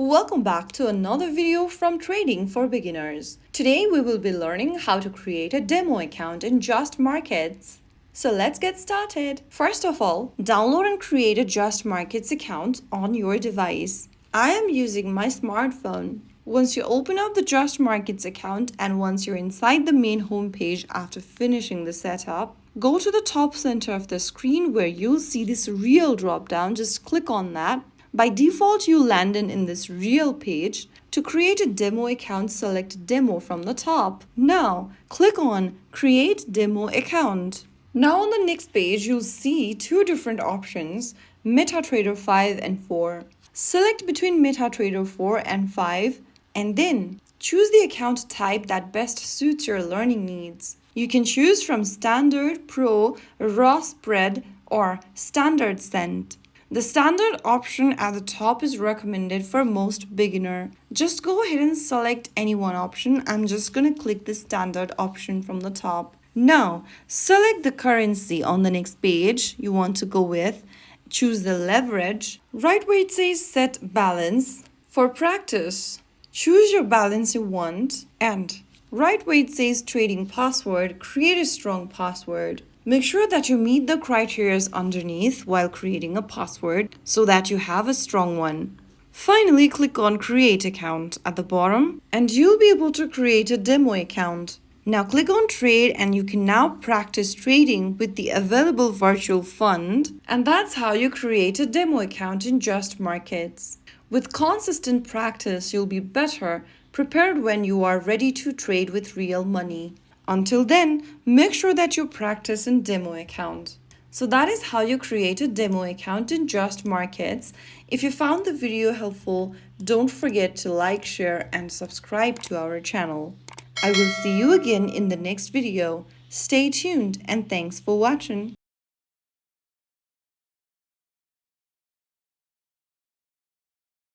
Welcome back to another video from Trading for Beginners. Today we will be learning how to create a demo account in JustMarkets. So let's get started. First of all, download and create a JustMarkets account on your device. I am using my smartphone. Once you open up the JustMarkets account and once you're inside the main homepage after finishing the setup, go to the top center of the screen where you'll see this reel drop down. Just click on that. By default, you land in this reel page. To create a demo account, select Demo from the top. Now, click on Create Demo Account. Now on the next page, you'll see two different options, MetaTrader 5 and 4. Select between MetaTrader 4 and 5 and then choose the account type that best suits your learning needs. You can choose from Standard, Pro, Raw Spread, or Standard Cent. The standard option at the top is recommended for most beginner. Just go ahead and select any one option. I'm just going to click the standard option from the top. Now, select the currency on the next page you want to go with. Choose the leverage. Right where it says set balance. For practice, choose your balance you want. And right where it says trading password, create a strong password. Make sure that you meet the criteria underneath while creating a password so that you have a strong one. Finally, click on Create Account at the bottom and you'll be able to create a demo account. Now click on Trade and you can now practice trading with the available virtual fund. And that's how you create a demo account in JustMarkets. With consistent practice, you'll be better prepared when you are ready to trade with real money. Until then, make sure that you practice in demo account. So that is how you create a demo account in JustMarkets. If you found the video helpful, don't forget to like, share, and subscribe to our channel. I will see you again in the next video. Stay tuned and thanks for watching.